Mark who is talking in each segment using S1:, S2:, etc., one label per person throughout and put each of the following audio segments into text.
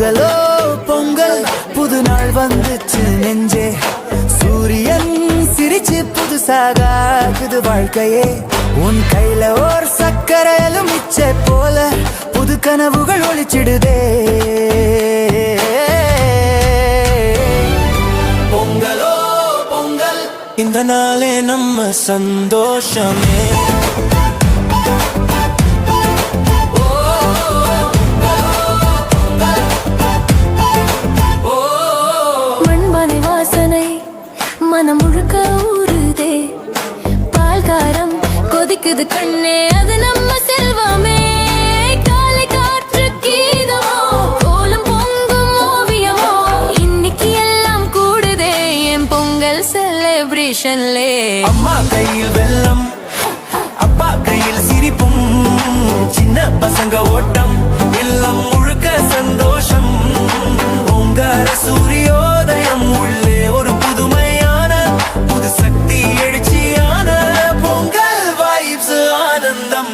S1: பொங்கலோ பொங்கல் புது நாள் வந்துச்சு நெஞ்சே சூரியன் சிரிச்சு புதுசாக ஆகுது வாழ்க்கையே உன் கையில ஓர் சக்கரை எலுமிச்சை போல புது கனவுகள் ஒளிச்சிடுதே பொங்கலோ பொங்கல் இந்த நாளே நம்ம சந்தோஷமே
S2: மனம் முழுக்க ஊறுதே பால்காரம் கொதிக்குது கண்ணே அது நம்ம செல்வமே காலை காற்று கீதமோ கோலம் பொங்கும் ஓவியமோ இன்னைக்கு எல்லாம் கூடுதே என் பொங்கல் செலிப்ரேஷன்லே
S1: அம்மா கையில் வெல்லம் அப்பா கையில் சிரிப்பும் சின்ன பசங்க ஓட்டம் எல்லாம் முழுக்க சந்தோஷம் பொங்கல சூரியோதயம் உள்ளே ஒரு புதுமையான புது சக்தி எழுச்சியான பொங்கல் வைப்ஸ் ஆனந்தம்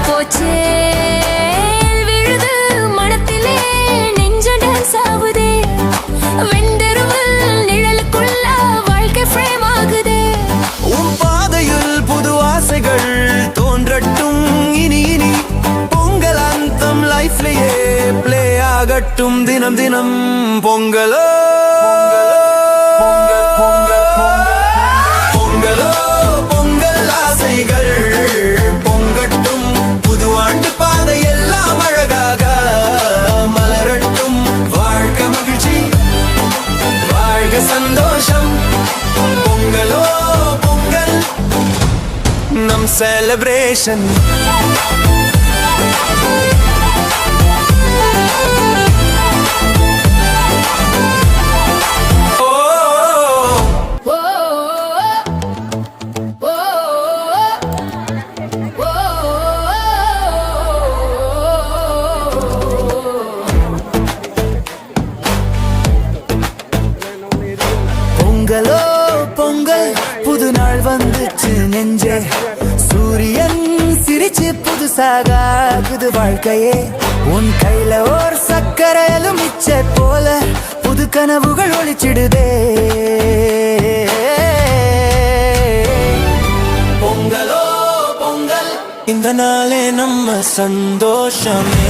S2: போச்சே விழுது மனத்திலே நெஞ்ச டான்ஸ் ஆகுதே வெண்டருவல் நிழலுக்குள்ள வாழ்க்கை ஃப்ரேம் ஆகுதே
S1: உன் பாதையில் புது ஆசைகள் தோன்றட்டும் இனி இனி பொங்கல் அந்தம் லைஃப்லயே பிளே ஆகட்டும் தினம் தினம் பொங்கலோ பொங்கலோ பொங்கல் ஆசைகள் சந்தோஷம் பொங்கலோ பொங்கல் நம் செலிப்ரேஷன் பொங்கலோ பொங்கல் புது நாள் வந்துச்சு நெஞ்சே சூரியன் சிரிச்சு புதுசாக ஆகுது வாழ்க்கையே உன் கையில ஓர் சக்கரை எலுமிச்சை போல புது கனவுகள் ஒளிச்சிடுதே பொங்கலோ பொங்கல் இந்த நாளே நம்ம சந்தோஷமே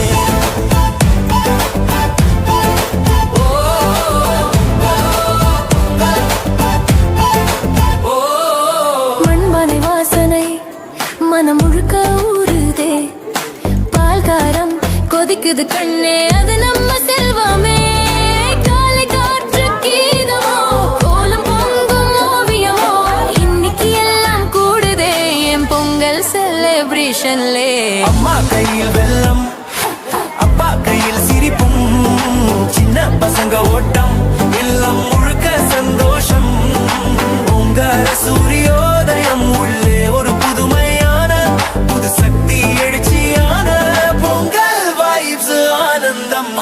S2: மனம் முழுக்க ஊறுதே பால்காரம் கொதிக்குது கண்ணே அது நம்ம செல்வமே காலை காற்று கீதமோ கோலம் பொங்கும் ஓவியமோ இன்னைக்கு எல்லாம் கூடுதே என் பொங்கல் செலிப்ரேஷன்லே
S1: அம்மா கையில் வெல்லம் அப்பா கையில் சிரிப்பும் சின்ன பசங்க ஓட்டம் எல்லாம் முழுக்க சந்தோஷம் பொங்கல சூரியோதயம் உள்ளே ஒரு புதுமையான புது சக்தி எழுச்சியான பொங்கல் வைப்ஸ் ஆனந்தம்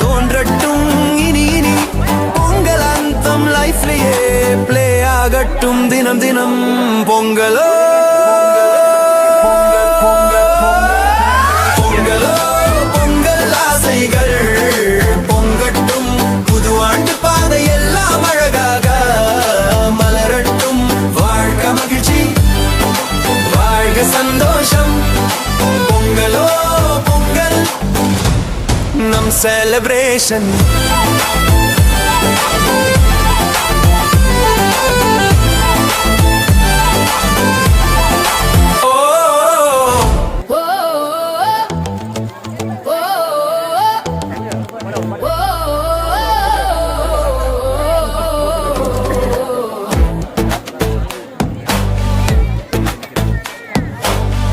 S1: தோன்றட்டும் இனி இனி பொங்கல் அந்தம் லைஃப்லயே பிளே ஆகட்டும் தினம் தினம் பொங்கலோ பொங்கலோ பொங்கல் ஆசைகள் பொங்கட்டும் புது ஆண்டு பாதை எல்லாம் அழகாக celebration.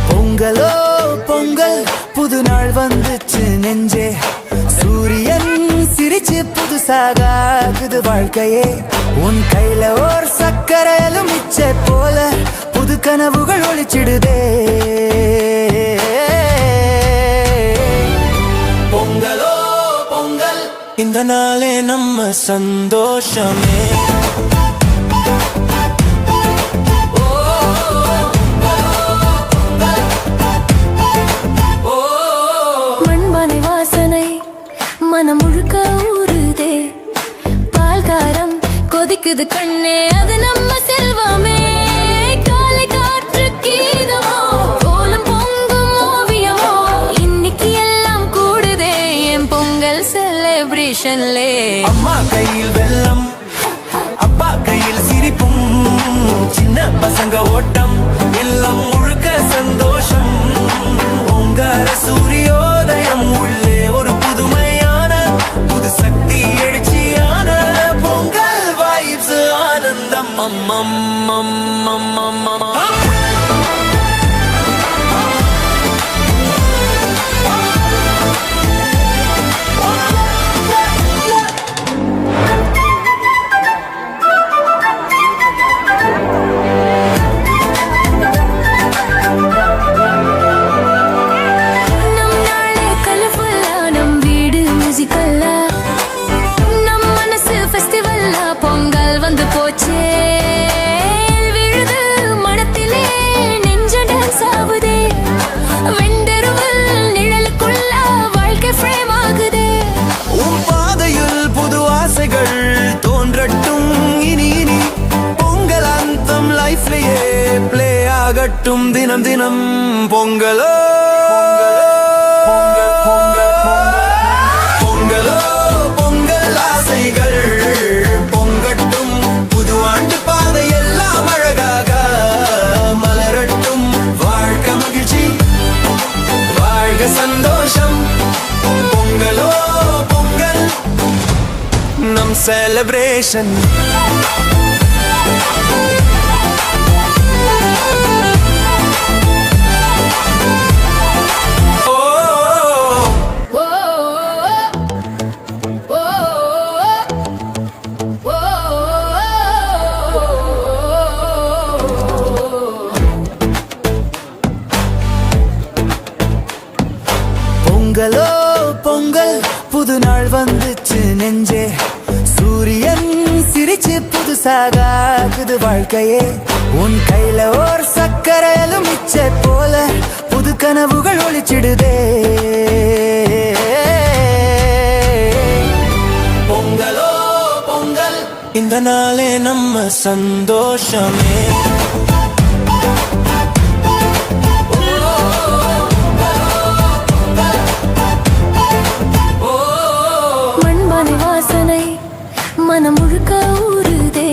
S1: பொங்கலோ பொங்கல், புது நாள் வந்துச்சு நெஞ்சே. சூரியன் சிரிச்சு புதுசாக ஆகுது வாழ்க்கையே. உன் கையில ஓர் சக்கரையிலும் மிச்ச போல புது கனவுகள் ஒளிச்சிடுதே. பொங்கலோ பொங்கல், இந்த நாளே நம்ம சந்தோஷமே.
S2: மனம் முழுக்க ஊறுதே, பால்காரம் கொதிக்குது கண்ணே, அது நம்ம செல்வமே. காலை காற்று கீதமோ, கோலம் பொங்கும் ஓவியமோ, இன்னைக்கு எல்லாம் கூடுதே என் பொங்கல் செலிப்ரேஷன்லே.
S1: அம்மா கையில் வெல்லம், அப்பா கையில் சிரிப்பும், சின்ன பசங்க ஓட்டம், எல்லாம் முழுக்க சந்தோஷம். பொங்கல் சூரியோதயம், உள்ளே ஒரு புதுமையான புது சக்தி எழுச்சியான பொங்கல் வைப்ஸ் ஆனந்தம். ஆகட்டும் தினம் தினம் பொங்கலோ பொங்கலோ பொங்கல் ஆசைகள் பொங்கட்டும். புது ஆண்டு பாதை எல்லாம் அழகாக மலரட்டும். வாழ்க மகிழ்ச்சி, வாழ்க சந்தோஷம். பொங்கலோ பொங்கல், நம் செலிப்ரேஷன். பொங்கலோ பொங்கல், புது நாள் வந்துச்சு நெஞ்சே. சூரியன் சிரிச்சு புதுசாக ஆகுது வாழ்க்கையே. உன் கையில ஓர் சக்கரையிலும் மிச்ச போல புது கனவுகள் ஒளிச்சிடுதே. பொங்கலோ பொங்கல், இந்த நாளே நம்ம சந்தோஷமே.
S2: மனம் முழுக்க ஊறுதே,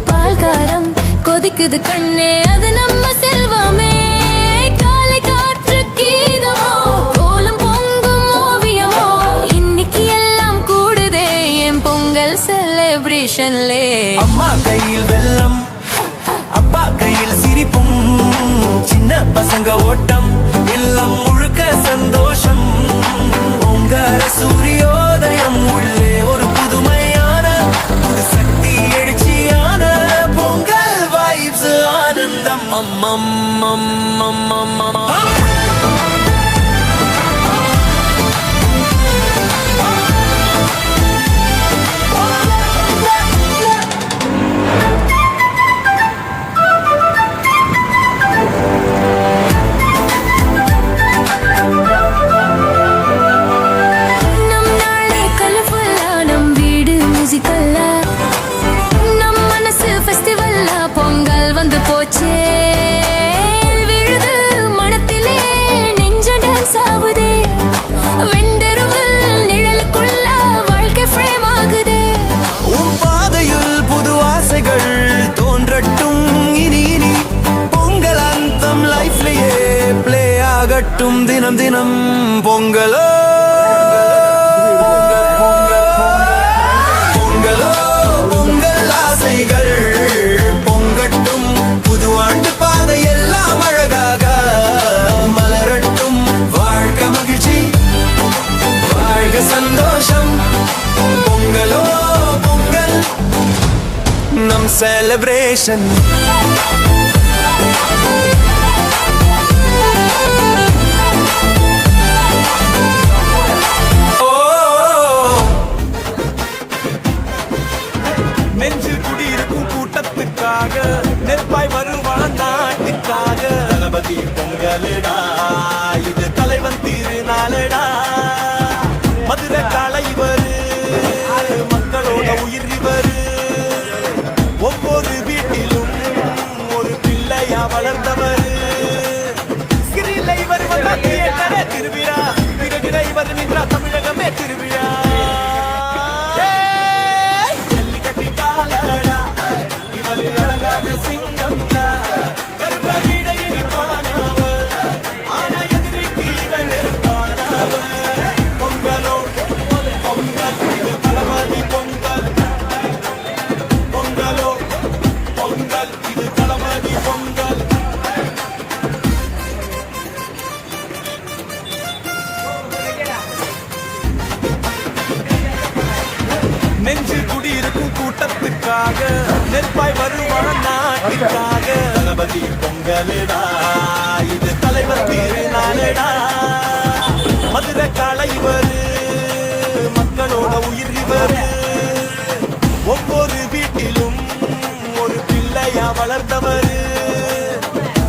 S2: பால்காரம் கொதிக்குது கண்ணே, அது நம்ம செல்வமே. காலை காற்று கீதமோ, கோலம் பொங்கும் ஓவியமோ, இன்னைக்கு எல்லாம் கூடுதே என் பொங்கல் செலிப்ரேஷன்லே.
S1: அம்மா கையில் வெல்லம், அப்பா கையில் சிரிப்பும், சின்ன பசங்க ஓட்டம், எல்லாம் முழுக்க சந்தோஷம். பொங்கல் சூரியோதயம், உள்ளே ஒரு புதுமையான புது சக்தி எழுச்சியான பொங்கல் வைப்ஸ் ஆனந்தம்.
S2: விழுது மனத்திலே நெஞ்ச டான்ஸ் ஆகுதே. வெண்டருவில் நிழலுக்குள்ள
S1: மலரட்டும் தினம் தினம் பொங்கலோ பொங்கலோ பொங்கல் ஆசைகள் பொங்கட்டும் புது ஆண்டு பாதை எல்லாம் அழகாக மலரட்டும் வாழ்க்கை மகிழ்ச்சி வாழ்க சந்தோஷம் பொங்கலோ பொங்கல் நம் செலிப்ரேஷன்
S3: நெஞ்சில் குடியிருக்கும் கூட்டத்துக்காக நெற்பாய் வருவான் நாட்டுக்காக தளபதி பொங்கலடா இது தலைவன் திருநாளடா மதுரை தலைவரு மக்களோட உயிர் இவரு ஒவ்வொரு வீட்டிலும் ஒரு பிள்ளையா வளர்ந்தவர் சிறிலை வருவதா தியேட்டரே திருவிழா பிறகு இவர் நின்றா தமிழகமே திருவிழா நெஞ்சில் குடியிருக்கும் கூட்டத்துக்காக நெற்பாய் வருவான் நாட்டுக்காக தளபதி பொங்கலடா இது தலைவர் திருநாளடா மதுரை தலைவர் மக்களோட உயிர் இவர் ஒவ்வொரு வீட்டிலும் ஒரு பிள்ளையா வளர்ந்தவர்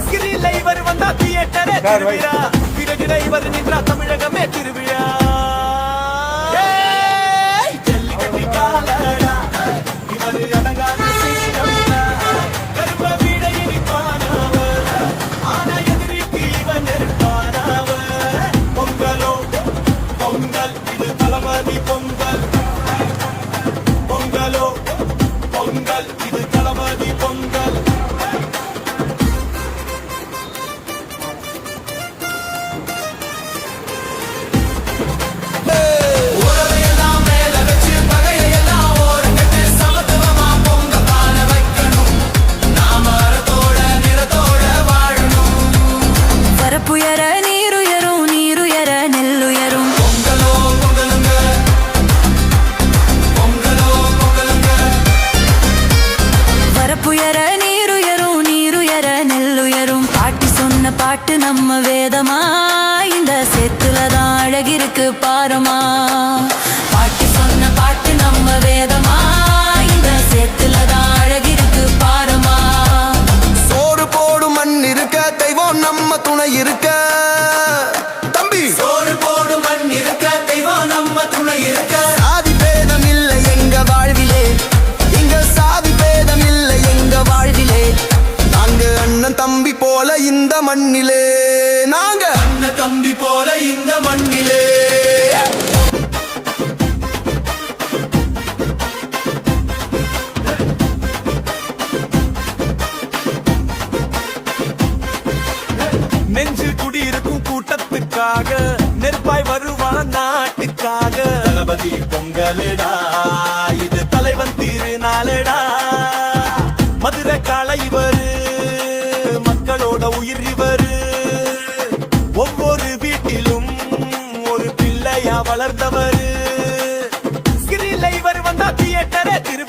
S3: சிறிலை வருவதா தியேட்டரே திருவிழா பிறகு இவர் நின்றா தமிழகமே திருவிழா பொங்கலோ பொங்கல் இது தளபதி பொங்கல்
S2: பாட்டு நம்ம வேதமா இந்த சேத்துலதான் அழகிருக்கு பாரமா பாட்டி சொன்ன பாட்டு நம்ம வேதமா இந்த சேத்துலதான் அழகிருக்கு பாரமா
S1: சோறு போடும் மண் இருக்க தெய்வம் நம்ம துணை இருக்க தம்பி சோறு போடும் மண் இருக்க தெய்வம் நம்ம துணை இருக்க சாதி பேதம் இல்லை எங்க வாழ்விலே இங்க சாதி பேதம் இல்லை எங்க வாழ்விலே நாங்க அண்ணன் தம்பி போல இந்த மண்ணிலே நாங்க அண்ணன் தம்பி போல இந்த மண்ணிலே
S3: நெஞ்சில் குடியிருக்கும் கூட்டத்துக்காக நெற்பாய் வருவான் நாட்டுக்காக தளபதி பொங்கலடா இது தலைவன் திருநாளடா மதுரை தலைவர் மக்களோட உயிர் இவர் ஒவ்வொரு வீட்டிலும் ஒரு பிள்ளையா வளர்ந்தவர் சிறிலை வருவதா தியேட்டரே திரு